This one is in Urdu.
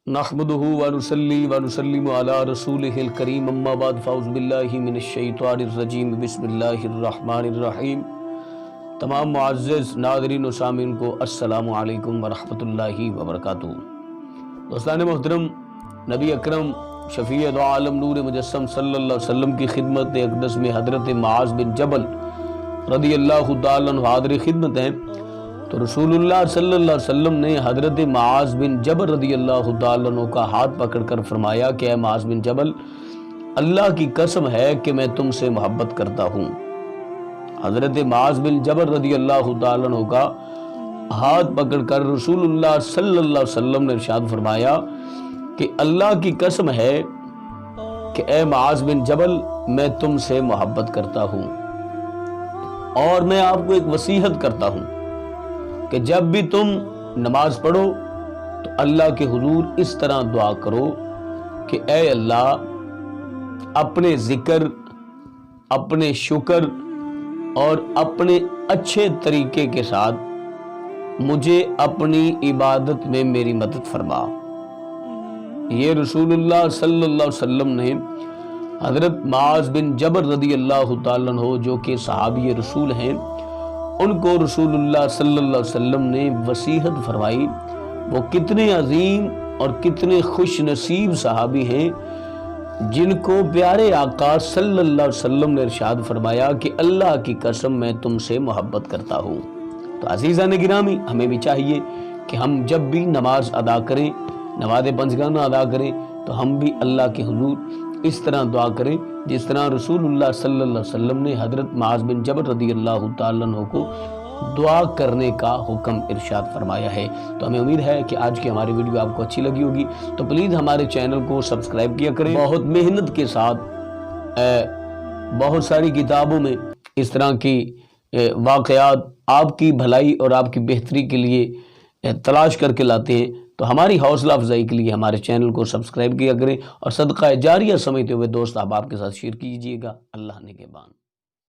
نحمده ونصلي ونسلم على رسوله الكريم اما بعد فاعوذ باللہ من الشیطان الرجیم بسم اللہ الرحمن الرحیم۔ تمام معزز ناظرین و سامعین کو السلام علیکم ورحمۃ اللہ وبرکاتہ۔ دوستان محترم، نبی اکرم شفیع دو عالم نور مجسم صلی اللہ علیہ وسلم کی خدمت اقدس میں حضرت معاذ بن جبل رضی اللہ تعالیٰ عنہ حاضر خدمت ہیں، تو رسول اللہ صلی اللہ علیہ وسلم نے حضرت معاذ بن جبل رضی اللہ تعالیٰ عنہ کا ہاتھ پکڑ کر فرمایا کہ اے معاذ بن جبل، اللہ کی قسم ہے کہ میں تم سے محبت کرتا ہوں۔ حضرت معاذ بن جبل رضی اللہ تعالیٰ عنہ کا ہاتھ پکڑ کر رسول اللہ صلی اللہ علیہ وسلم نے ارشاد فرمایا کہ اللہ کی قسم ہے کہ اے معاذ بن جبل، میں تم سے محبت کرتا ہوں، اور میں آپ کو ایک وصیت کرتا ہوں کہ جب بھی تم نماز پڑھو تو اللہ کے حضور اس طرح دعا کرو کہ اے اللہ، اپنے ذکر، اپنے شکر اور اپنے اچھے طریقے کے ساتھ مجھے اپنی عبادت میں میری مدد فرما۔ یہ رسول اللہ صلی اللہ علیہ وسلم نے حضرت معاذ بن جبل رضی اللہ تعالیٰ عنہ جو کہ صحابی رسول ہیں، ان کو رسول اللہ صلی اللہ علیہ وسلم نے وصیت فرمائی۔ وہ کتنے عظیم اور کتنے خوش نصیب صحابی ہیں جن کو پیارے آقا صلی اللہ علیہ وسلم نے ارشاد فرمایا کہ اللہ کی قسم میں تم سے محبت کرتا ہوں۔ تو عزیزان گرامی، ہمیں بھی چاہیے کہ ہم جب بھی نماز ادا کریں، نماز پنجگانہ ادا کریں، تو ہم بھی اللہ کے حضور اس طرح دعا کریں جس طرح رسول اللہ صلی اللہ علیہ وسلم نے حضرت معاذ بن جبل رضی اللہ تعالیٰ عنہ کو دعا کرنے کا حکم ارشاد فرمایا ہے۔ تو ہمیں امید ہے کہ آج کی ہماری ویڈیو آپ کو اچھی لگی ہوگی، تو پلیز ہمارے چینل کو سبسکرائب کیا کریں۔ بہت محنت کے ساتھ بہت ساری کتابوں میں اس طرح کی واقعات آپ کی بھلائی اور آپ کی بہتری کے لیے تلاش کر کے لاتے ہیں، تو ہماری حوصلہ افزائی کے لیے ہمارے چینل کو سبسکرائب کیا کریں اور صدقہ جاریہ سمجھتے ہوئے دوست احباب کے ساتھ شیئر کیجیے گا۔ اللہ نگہبان۔